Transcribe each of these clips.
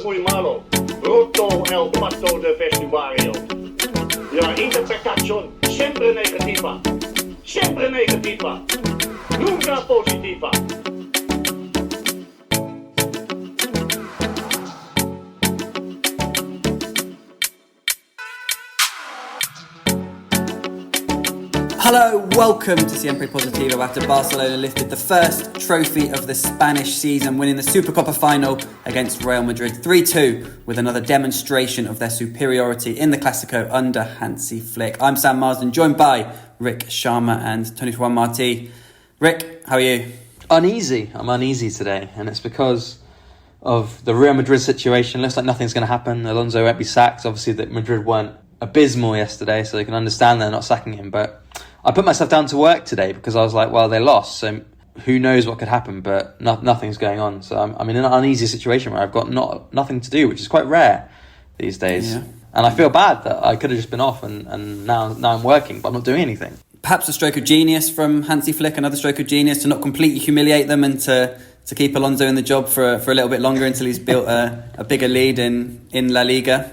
muy malo. Roto el paso de vestuario. La interpretación siempre negativa. Siempre negativa. Nunca positiva. Hello, welcome to Siempre Positivo after Barcelona lifted the first trophy of the Spanish season, winning the Supercopa final against Real Madrid 3-2 with another demonstration of their superiority in the Clasico under Hansi Flick. I'm Sam Marsden, joined by Rik Sharma and Tony Juan Marti. Rik, how are you? Uneasy. I'm uneasy today, and it's because of the Real Madrid situation. Looks like nothing's going to happen. Alonso won't be sacked. Obviously, that Madrid weren't abysmal yesterday, so they can understand they're not sacking him, but I put myself down to work today because I was like, well, they lost, so who knows what could happen, but nothing's going on. So I'm in an uneasy situation where I've got nothing to do, which is quite rare these days. Yeah. And I feel bad that I could have just been off and now I'm working, but I'm not doing anything. Perhaps a stroke of genius from Hansi Flick, another stroke of genius to not completely humiliate them and to keep Alonso in the job for a little bit longer until he's built a bigger lead in La Liga.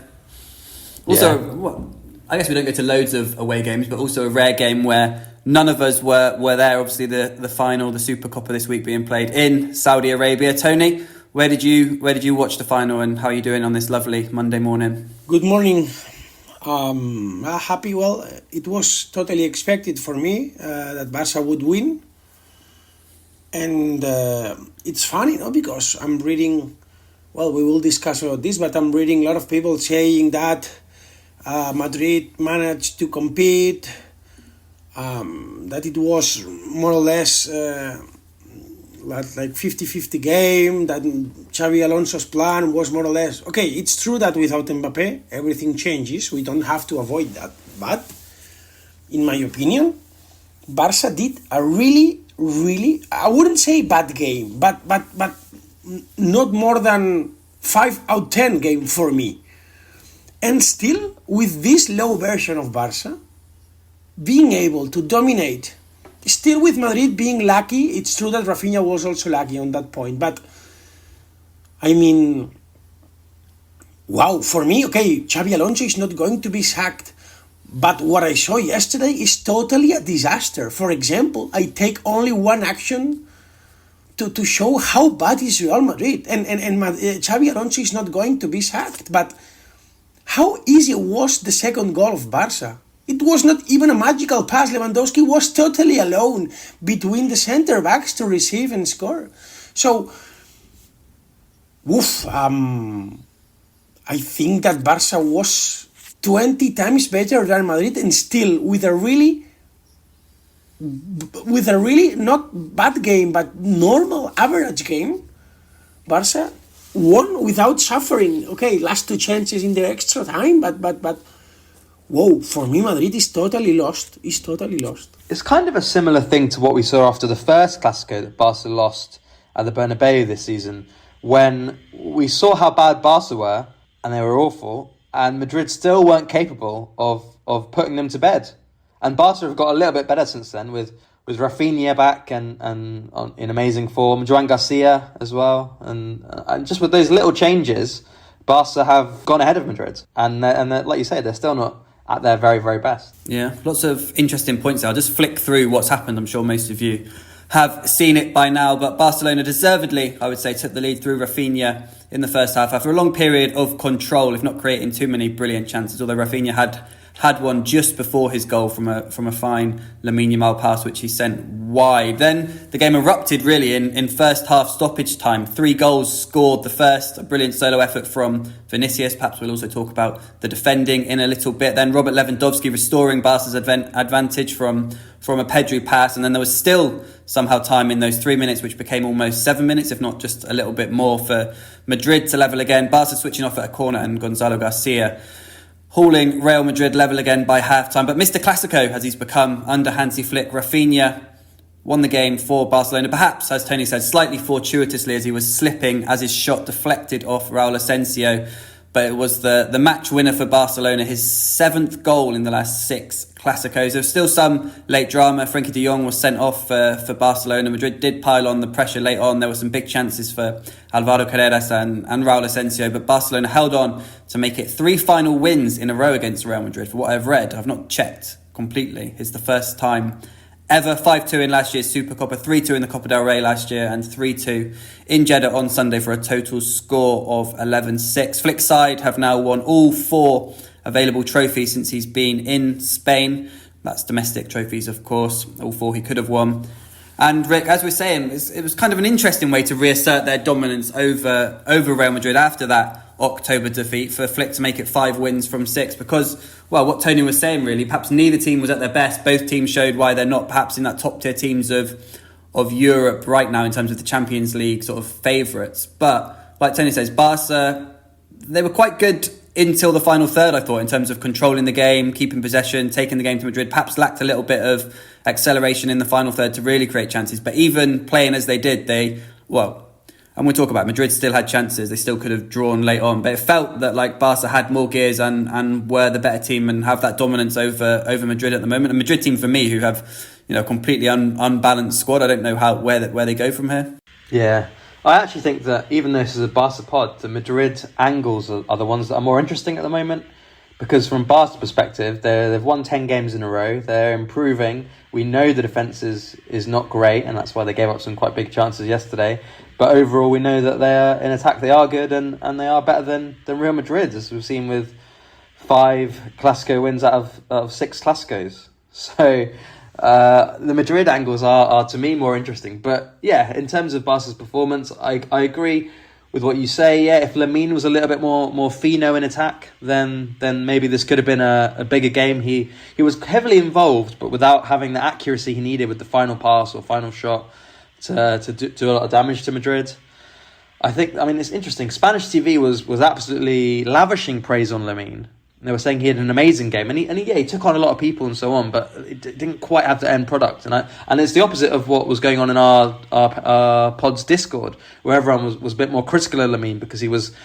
Also, I guess we don't go to loads of away games, but also a rare game where none of us were there. Obviously, the final, the Supercopa this week being played in Saudi Arabia. Tony, where did you watch the final, and how are you doing on this lovely Monday morning? Good morning. Happy. Well, it was totally expected for me that Barca would win, and it's funny, because I'm reading. Well, we will discuss about this, but I'm reading a lot of people saying that Madrid managed to compete, that it was more or less like 50-50 game, that Xabi Alonso's plan was more or less... Okay, it's true that without Mbappé, everything changes. We don't have to avoid that. But, in my opinion, Barca did a really, I wouldn't say bad game, but not more than 5 out of 10 game for me. And still, with this low version of Barca, being able to dominate, still with Madrid being lucky, it's true that Raphinha was also lucky on that point, but, I mean, wow, for me, okay, Xabi Alonso is not going to be sacked, but what I saw yesterday is totally a disaster. For example, I take only one action to show how bad is Real Madrid, and Xabi Alonso is not going to be sacked, but how easy was the second goal of Barca? It was not even a magical pass. Lewandowski was totally alone between the centre backs to receive and score. So, I think that Barca was 20 times better than Madrid, and still with a really not bad game, but normal average game, Barca won without suffering. Okay, last two chances in the extra time, but whoa, for me Madrid is totally lost. It's kind of a similar thing to what we saw after the first Clasico that Barca lost at the Bernabeu this season, when we saw how bad Barca were and they were awful, and Madrid still weren't capable of putting them to bed. And Barca have got a little bit better since then with Raphinha back and in amazing form, Joan Garcia as well, and just with those little changes, Barca have gone ahead of Madrid, and they're, like you say, they're still not at their very, very best. Yeah, lots of interesting points there. I'll just flick through what's happened. I'm sure most of you have seen it by now, but Barcelona deservedly, I would say, took the lead through Raphinha in the first half after a long period of control, if not creating too many brilliant chances, although Raphinha had one just before his goal from a fine Lamine Yamal pass, which he sent wide. Then the game erupted really in first half stoppage time. 3 goals scored. The first, a brilliant solo effort from Vinicius. Perhaps we'll also talk about the defending in a little bit. Then Robert Lewandowski restoring Barca's advantage from a Pedri pass. And then there was still somehow time in those 3 minutes, which became almost 7 minutes, if not just a little bit more, for Madrid to level again. Barca switching off at a corner and Gonzalo Garcia hauling Real Madrid level again by half-time. But Mr. Clasico, as he's become under Hansi Flick, Raphinha won the game for Barcelona, perhaps, as Tony said, slightly fortuitously as he was slipping as his shot deflected off Raul Asensio. but it was the match winner for Barcelona, his 7th goal in the last 6 Clásicos. There was still some late drama. Frenkie de Jong was sent off for Barcelona. Madrid did pile on the pressure late on. There were some big chances for Alvaro Carreras and Raúl Asensio, but Barcelona held on to make it 3 final wins in a row against Real Madrid. For what I've read, I've not checked completely. It's the first time ever. 5-2 in last year's Supercopa, 3-2 in the Copa del Rey last year, and 3-2 in Jeddah on Sunday for a total score of 11-6. Flick's side have now won all 4 available trophies since he's been in Spain. That's domestic trophies, of course, all 4 he could have won. And Rik, as we're saying, it was kind of an interesting way to reassert their dominance over Real Madrid after that October defeat, for Flick to make it 5 wins from 6, because, well, what Tony was saying really, perhaps neither team was at their best. Both teams showed why they're not perhaps in that top tier teams of Europe right now in terms of the Champions League sort of favourites. But like Tony says, Barca, they were quite good until the final third, I thought, in terms of controlling the game, keeping possession, taking the game to Madrid. Perhaps lacked a little bit of acceleration in the final third to really create chances. But even playing as they did, and we'll talk about it, Madrid still had chances. They still could have drawn late on. But it felt that like Barca had more gears and were the better team and have that dominance over Madrid at the moment. A Madrid team, for me, who have completely unbalanced squad. I don't know where they go from here. Yeah. I actually think that even though this is a Barca pod, the Madrid angles are the ones that are more interesting at the moment, because from Barca's perspective, they've won 10 games in a row. They're improving. We know the defence is not great, and that's why they gave up some quite big chances yesterday. But overall, we know that they are in attack. They are good, and they are better than Real Madrid, as we've seen with 5 Clasico wins out of 6 Clásicos. So the Madrid angles are to me more interesting. But yeah, in terms of Barca's performance, I agree with what you say. Yeah, if Lamine was a little bit more fino in attack, then maybe this could have been a bigger game. He was heavily involved, but without having the accuracy he needed with the final pass or final shot to do a lot of damage to Madrid. It's interesting. Spanish TV was absolutely lavishing praise on Lamine. They were saying he had an amazing game, and he took on a lot of people and so on, but it didn't quite have the end product. And it's the opposite of what was going on in our pod's Discord, where everyone was a bit more critical of Lamine because he was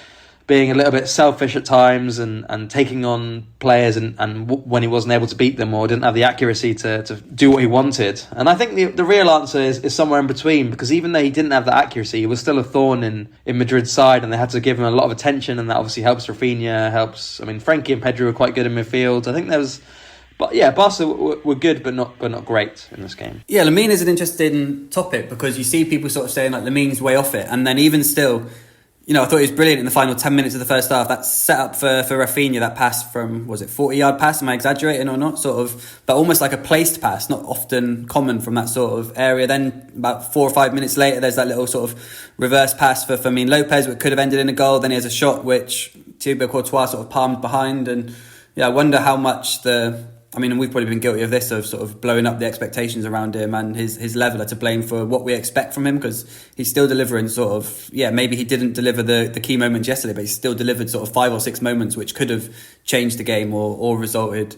being a little bit selfish at times and taking on players and when he wasn't able to beat them or didn't have the accuracy to do what he wanted. And I think the real answer is somewhere in between, because even though he didn't have the accuracy, he was still a thorn in Madrid's side, and they had to give him a lot of attention, and that obviously helps Raphinha, Frenkie and Pedri were quite good in midfield. I think there was... But yeah, Barca were good, but not great in this game. Yeah, Lamine is an interesting topic, because you see people sort of saying like Lamine's way off it, and then even still... I thought he was brilliant in the final 10 minutes of the first half. That set up for Raphinha, that pass from, was it 40-yard pass? Am I exaggerating or not? Sort of, but almost like a placed pass, not often common from that sort of area. Then about 4 or 5 minutes later, there's that little sort of reverse pass for Fermin Lopez, which could have ended in a goal. Then he has a shot which Thibaut Courtois sort of palmed behind. And I wonder how much we've probably been guilty of this, of sort of blowing up the expectations around him, and his level are to blame for what we expect from him, because he's still delivering maybe he didn't deliver the key moments yesterday, but he still delivered sort of 5 or 6 moments which could have changed the game or resulted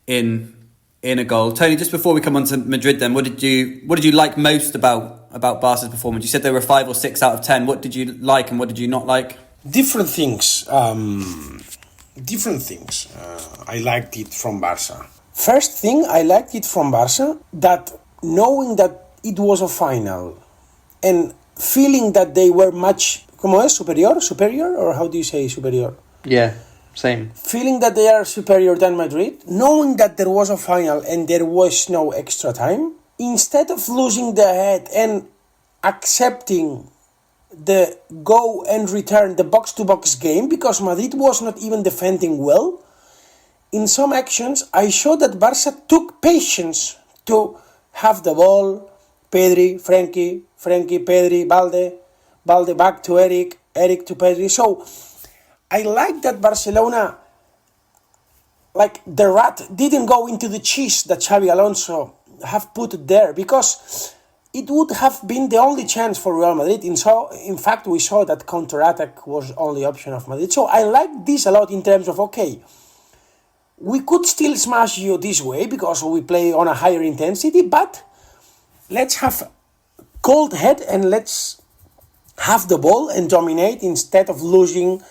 in a goal. Tony, just before we come on to Madrid then, what did you like most about Barca's performance? You said they were 5 or 6 out of 10. What did you like and what did you not like? Different things. I liked it from Barca. First thing, I liked it from Barca, that knowing that it was a final and feeling that they were much, superior, or how do you say superior? Yeah, same. Feeling that they are superior than Madrid, knowing that there was a final and there was no extra time, instead of losing their head and accepting the go and return, the box-to-box game, because Madrid was not even defending well. In some actions, I showed that Barca took patience to have the ball. Pedri, Frenkie, Pedri, Valde back to Eric to Pedri. So I like that Barcelona, like the rat, didn't go into the cheese that Xabi Alonso have put there, because it would have been the only chance for Real Madrid. In fact, we saw that counter-attack was the only option of Madrid. So I like this a lot in terms of, okay, we could still smash you this way because we play on a higher intensity, but let's have cold head and let's have the ball and dominate instead of losing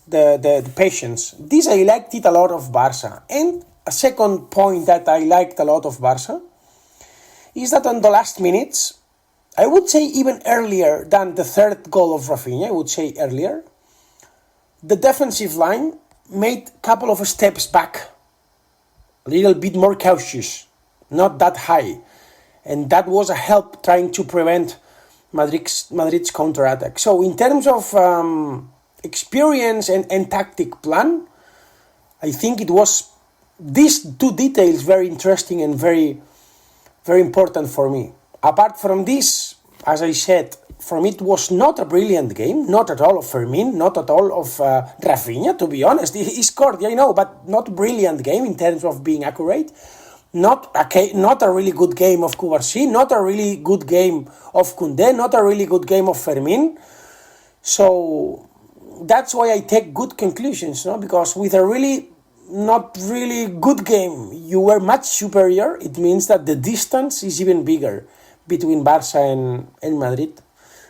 the patience. This I liked it a lot of Barca. And a second point that I liked a lot of Barca is that on the last minutes, I would say even earlier than the third goal of Raphinha, I would say earlier, the defensive line made a couple of steps back, a little bit more cautious, not that high. And that was a help trying to prevent Madrid's counter-attack. So in terms of experience and tactic plan, I think it was these two details very interesting and very, very important for me. Apart from this, as I said, for me it was not a brilliant game, not at all of Fermin, not at all of Raphinha, to be honest. He scored, I know, but not a brilliant game in terms of being accurate. Not a really good game of Cubarsí, not a really good game of Koundé, not a really good game of Fermin. So that's why I take good conclusions, no? Because with a really not really good game, you were much superior. It means that the distance is even bigger between Barca and Madrid.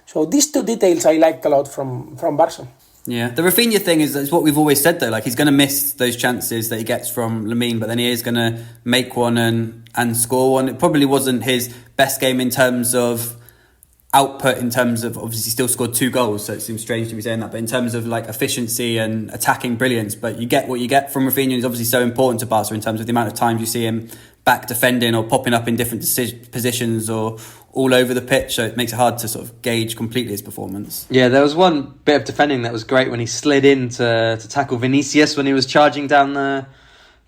So these two details I liked a lot from Barca. Yeah, the Raphinha thing is what we've always said though. Like, he's going to miss those chances that he gets from Lamine, but then he is going to make one and score one. It probably wasn't his best game in terms of output, in terms of, obviously he still scored 2 goals, so it seems strange to be saying that, but in terms of like efficiency and attacking brilliance. But you get what you get from Raphinha. He's obviously so important to Barca in terms of the amount of times you see him back defending or popping up in different positions or all over the pitch, so it makes it hard to sort of gauge completely his performance. Yeah, there was one bit of defending that was great when he slid in to tackle Vinicius when he was charging down the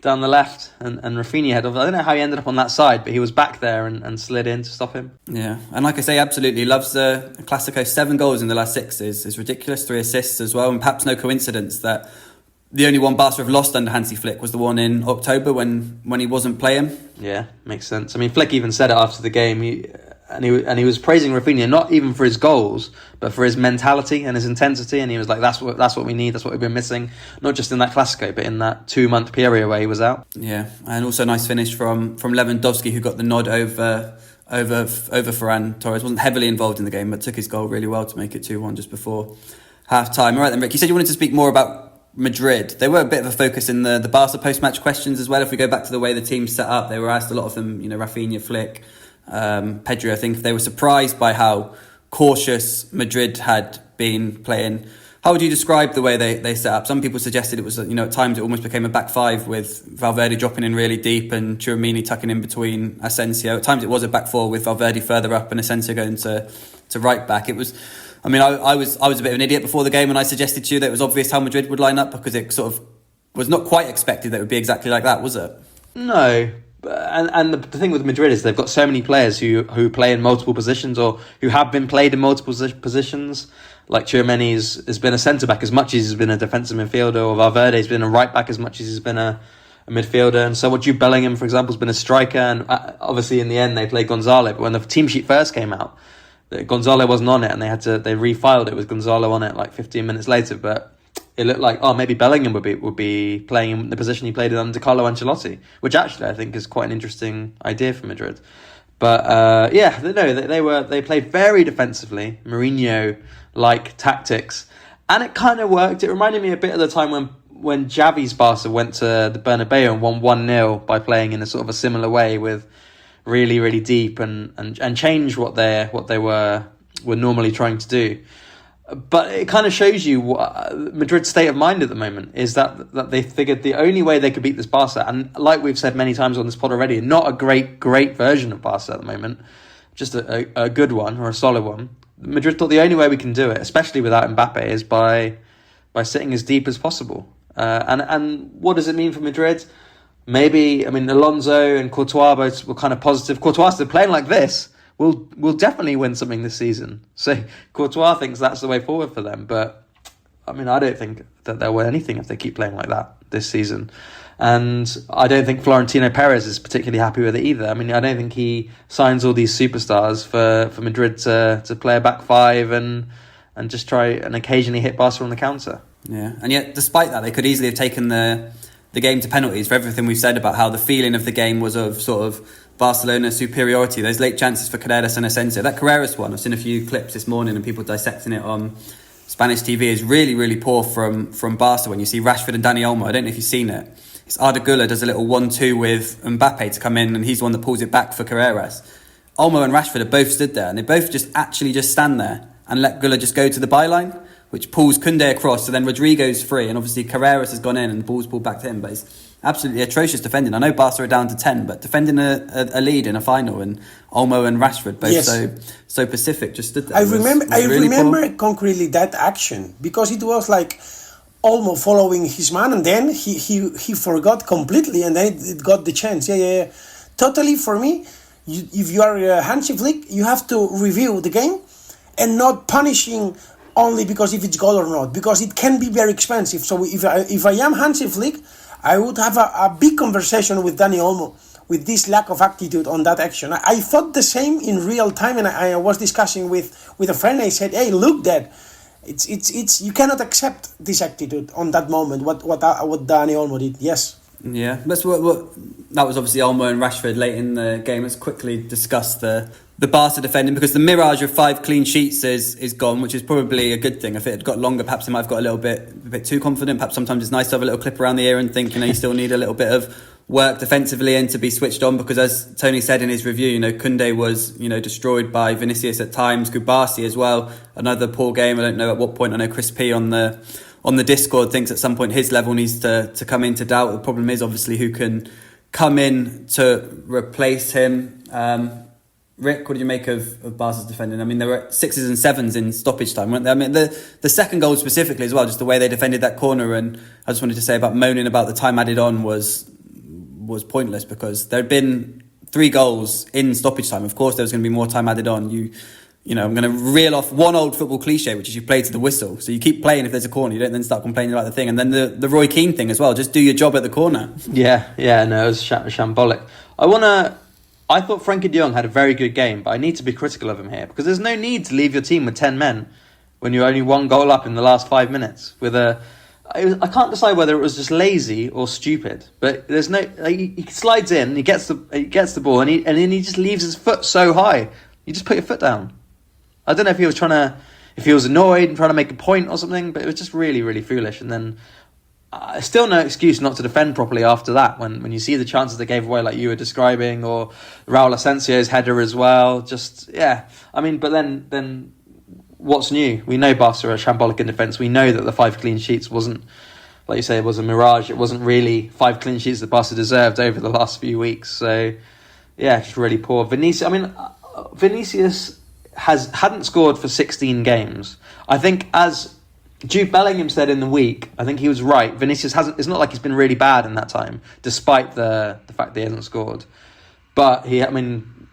left, and Raphinha had, I don't know how he ended up on that side, but he was back there and slid in to stop him. Yeah, and like I say, absolutely loves the Clasico. 7 goals in the last 6 is ridiculous. 3 assists as well, and perhaps no coincidence that the only one Barca have lost under Hansi Flick was the one in October when he wasn't playing. Yeah, makes sense. I mean, Flick even said it after the game. He was praising Raphinha not even for his goals, but for his mentality and his intensity. And he was like, "That's what we need. That's what we've been missing. Not just in that Clasico, but in that 2-month period where he was out." Yeah, and also a nice finish from Lewandowski, who got the nod over Ferran. Torres wasn't heavily involved in the game, but took his goal really well to make it 2-1 just before half time. All right then, Rick. You said you wanted to speak more about Madrid. They were a bit of a focus in the Barca post-match questions as well. If we go back to the way the team's set up, they were asked, a lot of them, Raphinha, Flick, Pedri, I think, if they were surprised by how cautious Madrid had been playing. How would you describe the way they set up? Some people suggested it was, at times it almost became a back 5 with Valverde dropping in really deep and Tchouaméni tucking in between Asensio. At times it was a back 4 with Valverde further up and Asensio going to right back. It was, I was a bit of an idiot before the game when I suggested to you that it was obvious how Madrid would line up, because it sort of was not quite expected that it would be exactly like that, was it? No. And the thing with Madrid is they've got so many players who play in multiple positions or who have been played in multiple positions. Like Tchouaméni has been a centre-back as much as he's been a defensive midfielder, or Valverde's been a right-back as much as he's been a midfielder. And so what Jude Bellingham, for example, has been a striker. And obviously in the end they played Gonzalo. But when the team sheet first came out, Gonzalo wasn't on it, and they refiled it with Gonzalo on it like 15 minutes later. But it looked like, maybe Bellingham would be playing in the position he played in under Carlo Ancelotti, which actually I think is quite an interesting idea for Madrid. But they played very defensively, Mourinho-like tactics, and it kind of worked. It reminded me a bit of the time when Xavi's Barca went to the Bernabeu and won 1-0 by playing in a sort of a similar way with really, really deep and change what they were normally trying to do. But it kind of shows you what Madrid's state of mind at the moment is, that they figured the only way they could beat this Barca, and like we've said many times on this pod already, not a great version of Barca at the moment, just a good one or a solid one. Madrid thought the only way we can do it, especially without Mbappe, is by sitting as deep as possible. And what does it mean for Madrid? Maybe, Alonso and Courtois both were kind of positive. Courtois said, playing like this, we'll definitely win something this season. So Courtois thinks that's the way forward for them. But, I don't think that they'll win anything if they keep playing like that this season. And I don't think Florentino Perez is particularly happy with it either. I don't think he signs all these superstars for Madrid to play a back 5 and just try and occasionally hit Barca on the counter. Yeah, and yet despite that, they could easily have taken the game to penalties for everything we've said about how the feeling of the game was of sort of Barcelona superiority. Those late chances for Carreras and Asensio. That Carreras one, I've seen a few clips this morning and people dissecting it on Spanish TV is really, really poor from Barca when you see Rashford and Dani Olmo. I don't know if you've seen it. It's Arda Güler does a little 1-2 with Mbappe to come in, and he's the one that pulls it back for Carreras. Olmo and Rashford are both stood there, and they both just stand there and let Güler just go to the byline, which pulls Koundé across, so then Rodrigo's free, and obviously Carreras has gone in and the ball's pulled back to him, but it's absolutely atrocious defending. I know Barca are down to 10, but defending a lead in a final, and Olmo and Rashford both so pacific just stood there. I remember concretely that action, because it was like Olmo following his man, and then he forgot completely, and then it got the chance. Yeah. Totally, for me, if you are Hansi Flick, you have to review the game and not punishing only because if it's goal or not, because it can be very expensive. So if I am Hansi Flick, I would have a big conversation with Dani Olmo with this lack of attitude on that action. I thought the same in real time, and I was discussing with a friend. I said, "Hey, look, Dad, it's you cannot accept this attitude on that moment. What Dani Olmo did, yes." Yeah, that's what that was obviously Olmo and Rashford late in the game. Let's quickly discuss the Barca defending, because the mirage of 5 clean sheets is gone, which is probably a good thing. If it had got longer, perhaps they might have got a bit too confident. Perhaps sometimes it's nice to have a little clip around the ear and think, you still need a little bit of work defensively and to be switched on, because as Tony said in his review, Koundé was, destroyed by Vinicius at times, Kubasi as well, another poor game. I don't know at what point. I know Chris P on the Discord thinks at some point his level needs to come into doubt. The problem is obviously who can come in to replace him. Rick, what did you make of Barca's defending? I mean, there were 6s and 7s in stoppage time, weren't there? I mean, the second goal specifically as well, just the way they defended that corner. And I just wanted to say about moaning about the time added on was pointless, because there had been 3 goals in stoppage time. Of course, there was going to be more time added on. I'm going to reel off one old football cliche, which is you play to the whistle. So you keep playing if there's a corner. You don't then start complaining about the thing. And then the Roy Keane thing as well. Just do your job at the corner. Yeah, no, it was shambolic. I thought Frenkie de Jong had a very good game, but I need to be critical of him here, because there's no need to leave your team with 10 men when you're only 1 goal up in the last 5 minutes. I can't decide whether it was just lazy or stupid, but there's no. He slides in, he gets the ball, and then he just leaves his foot so high. You just put your foot down. I don't know if he was annoyed and trying to make a point or something, but it was just really, really foolish. And then still no excuse not to defend properly after that, when you see the chances they gave away, like you were describing, or Raul Asensio's header as well. Just, yeah. I mean, but then what's new? We know Barca are shambolic in defence. We know that the 5 clean sheets wasn't, like you say, it was a mirage. It wasn't really 5 clean sheets that Barca deserved over the last few weeks. So, yeah, just really poor. Vinicius hadn't scored for 16 games. I think, as Jude Bellingham said in the week, I think he was right. Vinicius it's not like he's been really bad in that time, despite the fact that he hasn't scored. But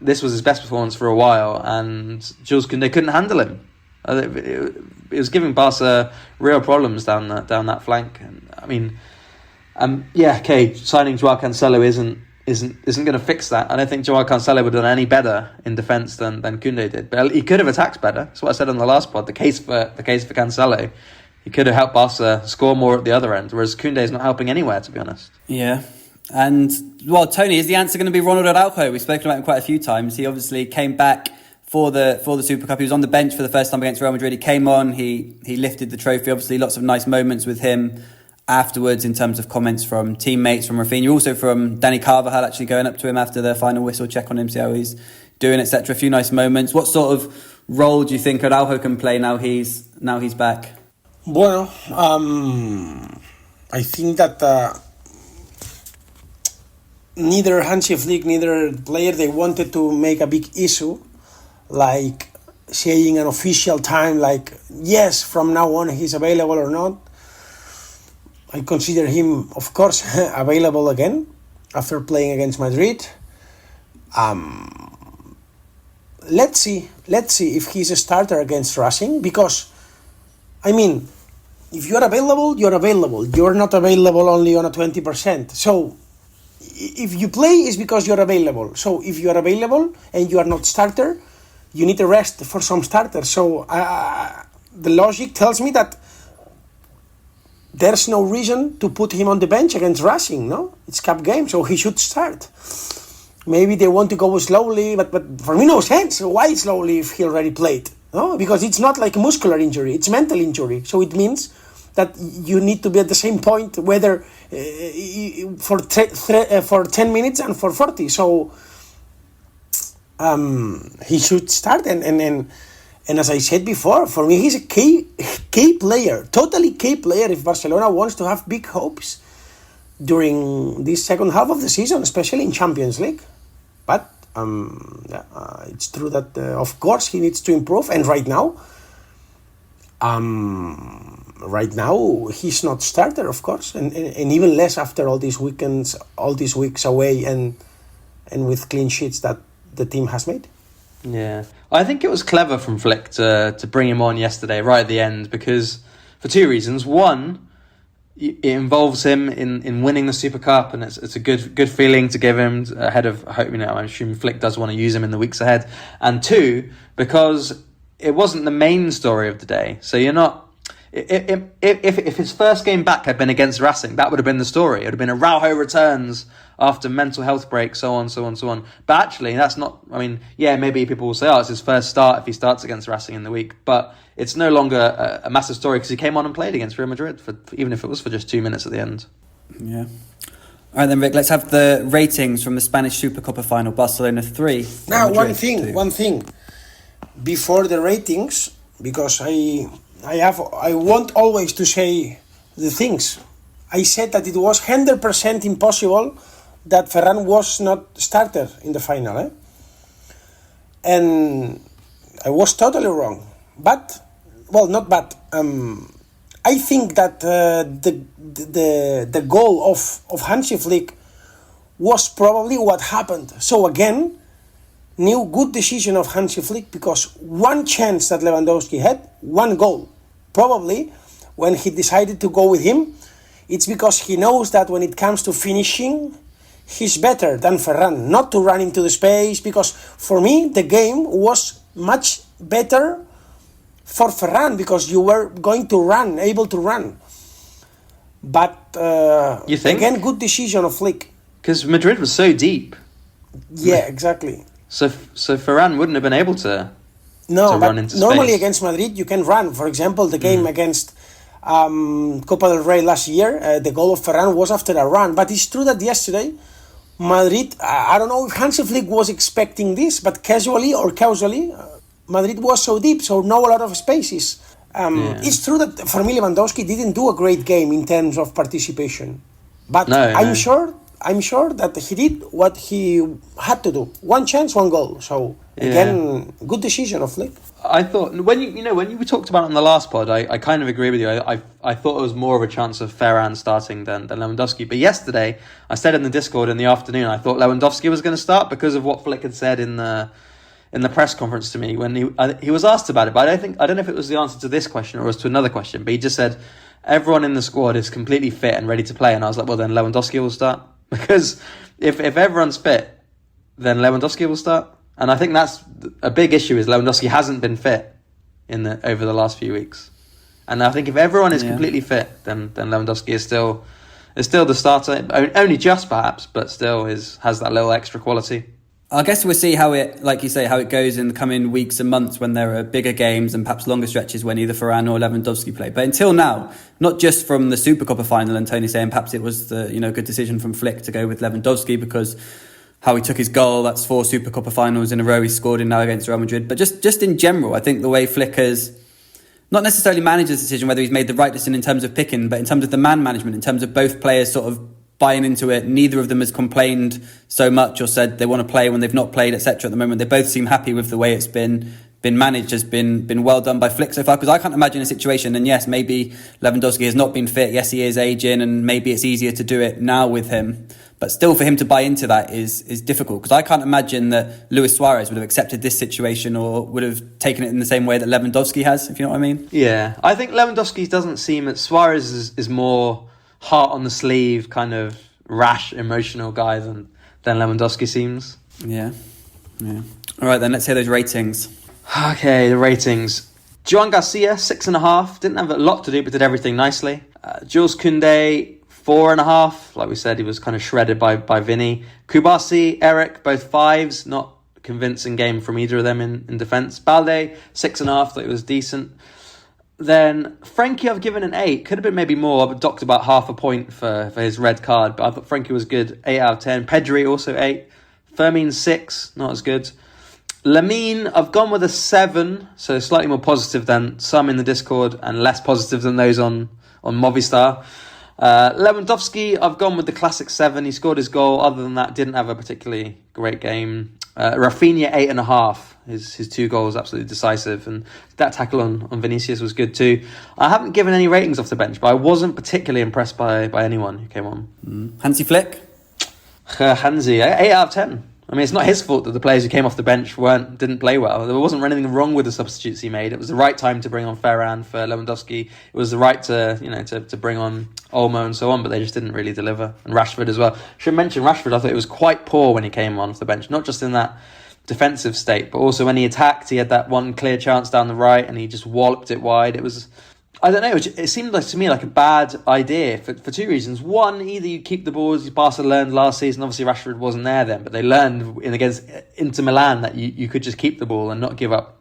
this was his best performance for a while, and Jules Koundé couldn't handle him. It was giving Barca real problems down that flank. And signing Joao Cancelo isn't going to fix that. I don't think Joao Cancelo would have done any better in defence than Koundé did. But he could have attacked better. That's what I said on the last pod. The case for Cancelo, he could have helped Barca score more at the other end, whereas Koundé is not helping anywhere, to be honest. Yeah. And, well, Tony, is the answer going to be Ronald Araujo? We've spoken about him quite a few times. He obviously came back for the Super Cup. He was on the bench for the first time against Real Madrid. He came on, he lifted the trophy. Obviously, lots of nice moments with him afterwards in terms of comments from teammates, from Raphinha, also from Danny Carvajal actually going up to him after the final whistle, check on him, see how he's doing, etc. A few nice moments. What sort of role do you think Araujo can play now he's back? Well, I think that neither Hansi Flick, neither player, they wanted to make a big issue, like saying an official time, like, yes, from now on he's available or not. I consider him, of course, available again after playing against Madrid. Let's see if he's a starter against Racing, because, if you're available, you're available. You're not available only on a 20%. So, if you play, it's because you're available. So, if you're available and you are not starter, you need a rest for some starters. So, the logic tells me that there's no reason to put him on the bench against Racing, no? It's cup game, so he should start. Maybe they want to go slowly, but for me, no sense. Why slowly if he already played? No, because it's not like a muscular injury; it's mental injury. So it means that you need to be at the same point, whether for 10 minutes and for 40. So he should start, and as I said before, for me he's a key player, totally key player if Barcelona wants to have big hopes during this second half of the season, especially in Champions League. But it's true that of course he needs to improve, and right now he's not starter, of course, and even less after all these weeks away and with clean sheets that the team has made. Yeah, I think it was clever from Flick to bring him on yesterday right at the end, because for two reasons. One, it involves him in winning the Super Cup, and it's a good feeling to give him ahead of, I assume Flick does want to use him in the weeks ahead. And two, because it wasn't the main story of the day. So you're not... If his first game back had been against Racing, that would have been the story. It would have been Araujo returns after mental health break, so on. But actually, that's not... maybe people will say, it's his first start if he starts against Racing in the week. But it's no longer a massive story because he came on and played against Real Madrid, even if it was for just 2 minutes at the end. Yeah. All right then, Rick, let's have the ratings from the Spanish Supercopa final. Barcelona 3. Now, Madrid one thing. Before the ratings, because I want always to say the things. I said that it was 100% impossible that Ferran was not starter in the final. And I was totally wrong. But, not bad. I think that the goal of Hansi Flick was probably what happened. So again, new good decision of Hansi Flick, because one chance that Lewandowski had, one goal. Probably when he decided to go with him, it's because he knows that when it comes to finishing, he's better than Ferran, not to run into the space, because for me the game was much better for Ferran because you were going to run, able to run. But you think? Again, good decision of Flick. Because Madrid was so deep. Yeah, exactly. So Ferran wouldn't have been able to run into normally space. Against Madrid you can run. For example, the game against Copa del Rey last year, the goal of Ferran was after a run. But it's true that yesterday, Madrid, I don't know if Hansi Flick was expecting this, but casually or causally, Madrid was so deep, so no a lot of spaces. It's true that for me Lewandowski didn't do a great game in terms of participation, but I'm sure that he did what he had to do. One chance, one goal. So again, good decision of Flick. I thought when we talked about it on the last pod, I kind of agree with you. I thought it was more of a chance of Ferran starting than Lewandowski. But yesterday, I said in the Discord in the afternoon, I thought Lewandowski was going to start because of what Flick had said in the press conference to me when he was asked about it. But I don't know if it was the answer to this question or it was to another question. But he just said everyone in the squad is completely fit and ready to play, and I was like, well, then Lewandowski will start. Because if everyone's fit, then Lewandowski will start. And I think that's a big issue, is Lewandowski hasn't been fit over the last few weeks. And I think if everyone is completely fit, then Lewandowski is still the starter. Only just perhaps, but still has that little extra quality. I guess we'll see how it goes in the coming weeks and months when there are bigger games and perhaps longer stretches when either Ferran or Lewandowski play. But until now, not just from the Supercopa final and Tony saying perhaps it was the good decision from Flick to go with Lewandowski because how he took his goal, that's 4 Supercopa finals in a row he scored in now against Real Madrid. But just in general, I think the way Flick has not necessarily managed his decision, whether he's made the right decision in terms of picking, but in terms of the man management, in terms of both players sort of buying into it. Neither of them has complained so much or said they want to play when they've not played, etc. At the moment, they both seem happy with the way it's been managed. Has been well done by Flick so far, because I can't imagine a situation, and yes, maybe Lewandowski has not been fit, yes he is aging, and maybe it's easier to do it now with him, but still for him to buy into that is difficult, because I can't imagine that Luis Suarez would have accepted this situation or would have taken it in the same way that Lewandowski has, if you know what I mean. Yeah, I think Lewandowski doesn't seem... Suarez is more heart on the sleeve, kind of rash, emotional guy than Lewandowski seems. Yeah. All right, then let's hear those ratings. Okay, the ratings. Joan Garcia, 6.5. Didn't have a lot to do, but did everything nicely. Jules Koundé, 4.5. Like we said, he was kind of shredded by Vinny. Kubasi, Eric, both 5s. Not convincing game from either of them in defence. Balde, 6.5, thought it was decent. Then Frankie, I've given an 8. Could have been maybe more. I've docked about half a point for his red card, but I thought Frankie was good. 8 out of 10. Pedri, also 8. Fermin, 6. Not as good. Lamine, I've gone with a 7, so slightly more positive than some in the Discord and less positive than those on Movistar. Lewandowski, I've gone with the classic 7. He scored his goal. Other than that, didn't have a particularly great game. Raphinha, 8.5. His 2 goals absolutely decisive, and that tackle on Vinicius was good too. I haven't given any ratings off the bench, but I wasn't particularly impressed by anyone who came on. Hansi Flick? Hansi, 8 out of 10. I mean, it's not his fault that the players who came off the bench didn't play well. There wasn't anything wrong with the substitutes he made. It was the right time to bring on Ferran for Lewandowski. It was the right to bring on Olmo and so on, but they just didn't really deliver. And Rashford as well. Should mention Rashford. I thought it was quite poor when he came on off the bench, not just in that defensive state, but also when he attacked. He had that one clear chance down the right, and he just walloped it wide. It was, I don't know, it seemed to me like a bad idea for 2 reasons. One, either you keep the balls. Barca learned last season, obviously Rashford wasn't there then, but they learned against Inter Milan that you could just keep the ball and not give up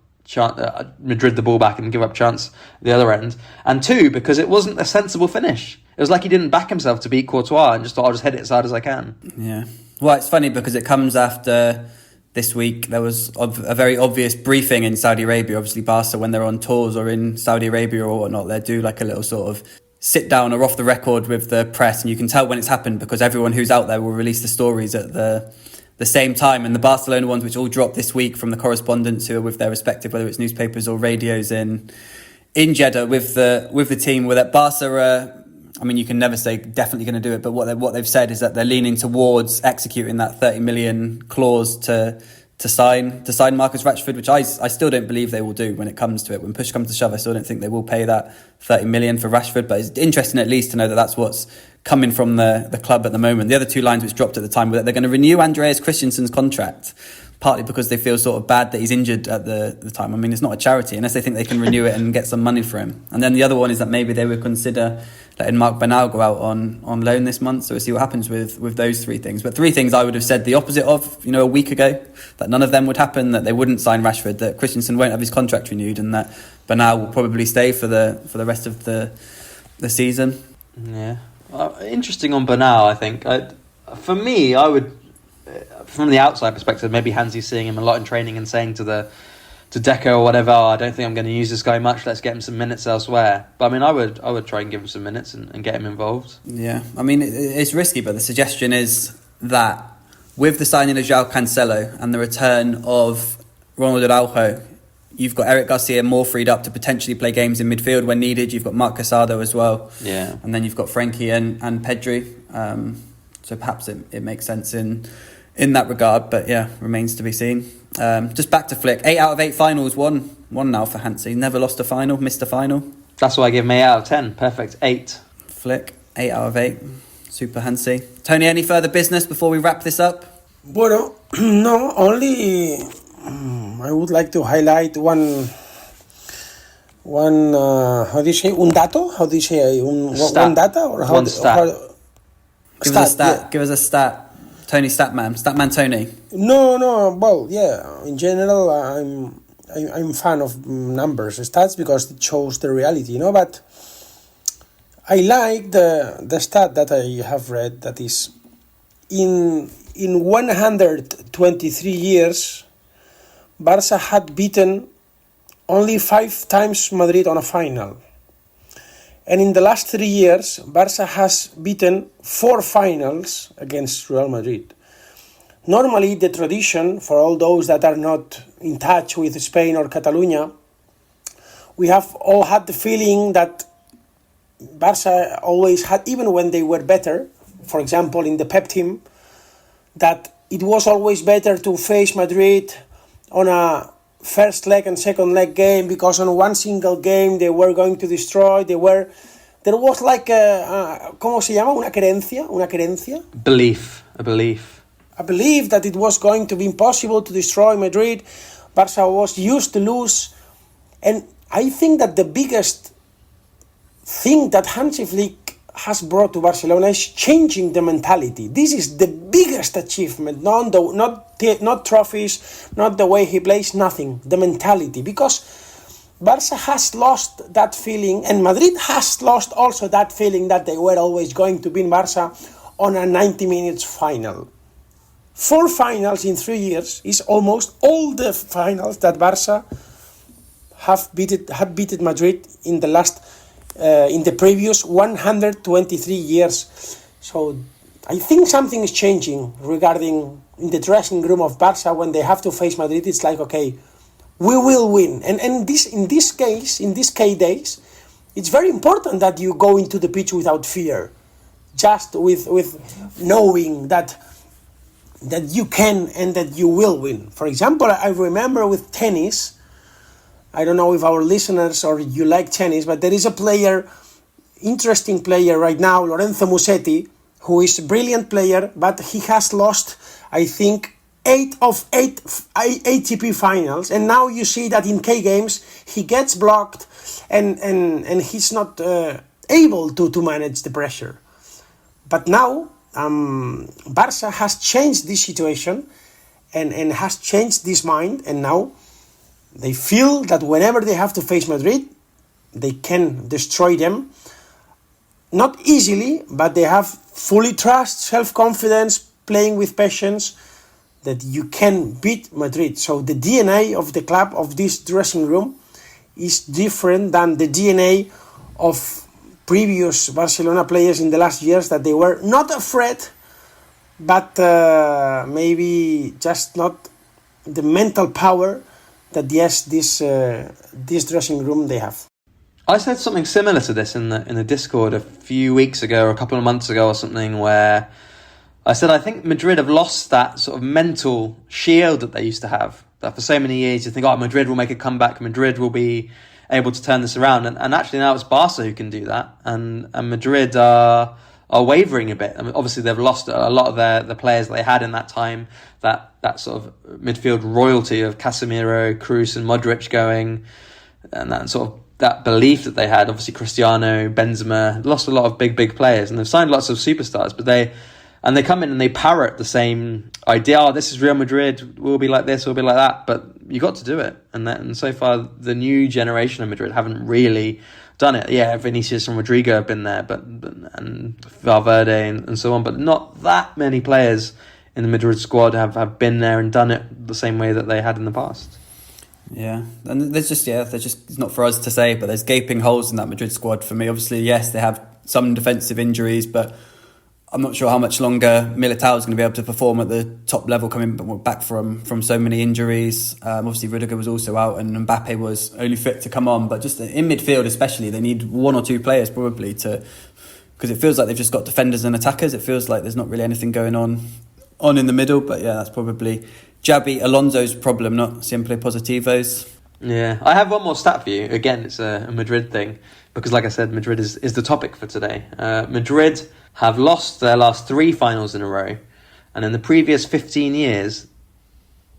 Madrid the ball back and give up chance at the other end. And 2, because it wasn't a sensible finish. It was like he didn't back himself to beat Courtois and just thought, I'll just hit it as hard as I can. Yeah. Well, it's funny because it comes after this week. There was a very obvious briefing in Saudi Arabia. Obviously, Barca, when they're on tours or in Saudi Arabia or whatnot, they do like a little sort of sit down or off the record with the press, and you can tell when it's happened because everyone who's out there will release the stories at the same time. And the Barcelona ones, which all dropped this week from the correspondents who are with their respective, whether it's newspapers or radios in Jeddah with the team, where that Barca I mean, you can never say definitely going to do it, but what they've said is that they're leaning towards executing that 30 million clause to sign Marcus Rashford, which I still don't believe they will do when it comes to it. When push comes to shove, I still don't think they will pay that 30 million for Rashford. But it's interesting at least to know that that's what's coming from the club at the moment. The other 2 lines which dropped at the time were that they're going to renew Andreas Christensen's contract, partly because they feel sort of bad that he's injured at the time. I mean, it's not a charity unless they think they can renew it and get some money for him. And then the other one is that maybe they would consider letting Marc Bernal go out on loan this month. So we'll see what happens with those 3 things. But 3 things I would have said the opposite of, a week ago, that none of them would happen, that they wouldn't sign Rashford, that Christensen won't have his contract renewed, and that Bernal will probably stay for the rest of the season. Yeah. Interesting on Bernal, I think. For me, I would, from the outside perspective, maybe Hansi's seeing him a lot in training and saying to Deco or whatever, I don't think I'm going to use this guy much, let's get him some minutes elsewhere. But I mean, I would try and give him some minutes and get him involved. Yeah, I mean, it's risky, but the suggestion is that with the signing of João Cancelo and the return of Ronald Araujo, you've got Eric Garcia more freed up to potentially play games in midfield when needed. You've got Marc Casado as well. Yeah. And then you've got Frankie and Pedri. So perhaps it makes sense in that regard, but yeah, remains to be seen. Just back to Flick, 8 out of 8 finals, one now for Hansi. Never lost a final, missed a final. That's why I give him 8 out of 10. Perfect, 8. Flick, 8 out of 8. Super Hansi. Tony, any further business before we wrap this up? Bueno, no, only I would like to highlight one how do you say, un dato? How do you say, one data? Or how, one stat. Give us a stat. Yeah. Give us a stat. Tony Statman Tony. No. Well, yeah. In general, I'm fan of numbers, stats, because it shows the reality, But I like the stat that I have read. That is, in 123 years, Barca had beaten only 5 times Madrid on a final. And in the last 3 years, Barca has beaten 4 finals against Real Madrid. Normally, the tradition, for all those that are not in touch with Spain or Catalonia, we have all had the feeling that Barca always had, even when they were better, for example, in the Pep team, that it was always better to face Madrid on a first leg and second leg game, because on one single game they were going to destroy. There was like ¿cómo se llama? Una creencia. A belief that it was going to be impossible to destroy Madrid. Barca was used to lose, and I think that the biggest thing that Hansi Flick has brought to Barcelona is changing the mentality. This is the biggest achievement, not trophies, not the way he plays, nothing, the mentality. Because Barca has lost that feeling, and Madrid has lost also that feeling that they were always going to beat Barca on a 90 minutes final. 4 finals in 3 years is almost all the finals that Barca have beaten Madrid in the previous 123 years. So I think something is changing regarding in the dressing room of Barca when they have to face Madrid. It's like, okay, we will win. And in this K days, it's very important that you go into the pitch without fear, just with knowing that you can and that you will win. For example, I remember with tennis, I don't know if our listeners or you like tennis, but there is a interesting player right now, Lorenzo Musetti, who is a brilliant player, but he has lost, I think, 8 of 8 ATP finals. And now you see that in K games, he gets blocked and he's not able to manage the pressure. But now, Barca has changed this situation and has changed this mind, and now they feel that whenever they have to face Madrid, they can destroy them. Not easily, but they have fully trust, self-confidence, playing with patience, that you can beat Madrid. So the DNA of the club, of this dressing room, is different than the DNA of previous Barcelona players in the last years, that they were not afraid, but maybe just not the mental power that this dressing room they have. I said something similar to this in the Discord a few weeks ago, or a couple of months ago or something, where I said I think Madrid have lost that sort of mental shield that they used to have. That for so many years you think, oh, Madrid will make a comeback, Madrid will be able to turn this around, and actually now it's Barca who can do that, and Madrid are wavering a bit. I mean, obviously they've lost a lot of the players that they had in that time, that sort of midfield royalty of Casemiro, Kroos and Modric going, and that sort of that belief that they had. Obviously Cristiano, Benzema, lost a lot of big players, and they've signed lots of superstars, but they come in and they parrot the same idea. Oh, this is Real Madrid, we'll be like this, we'll be like that, but you got to do it. And so far the new generation of Madrid haven't really done it. Yeah, Vinicius and Rodrigo have been there, but and Valverde and so on, but not that many players in the Madrid squad have been there and done it the same way that they had in the past. Yeah, and there's just it's not for us to say, but there's gaping holes in that Madrid squad for me. Obviously, yes, they have some defensive injuries, but I'm not sure how much longer Militao is going to be able to perform at the top level, coming back from so many injuries. Obviously, Rudiger was also out, and Mbappe was only fit to come on. But just in midfield, especially, they need 1 or 2 players probably because it feels like they've just got defenders and attackers. It feels like there's not really anything going on in the middle. But yeah, that's probably Xabi Alonso's problem, not Siempre Positivo's. Yeah, I have one more stat for you. Again, it's a Madrid thing, because like I said, Madrid is the topic for today. Madrid have lost their last 3 finals in a row, and in the previous 15 years,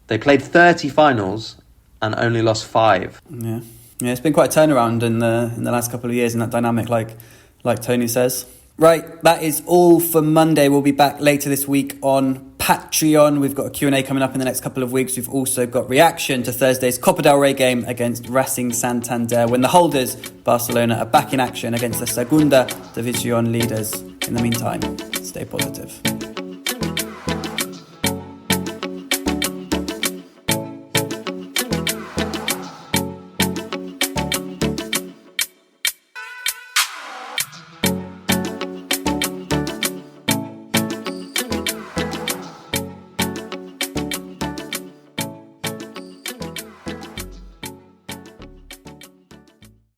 they played 30 finals and only lost 5. Yeah, it's been quite a turnaround in the last couple of years in that dynamic, like Tony says. Right, that is all for Monday. We'll be back later this week on Patreon. We've got a Q&A coming up in the next couple of weeks. We've also got reaction to Thursday's Copa del Rey game against Racing Santander, when the holders, Barcelona, are back in action against the Segunda División leaders. In the meantime, stay positive.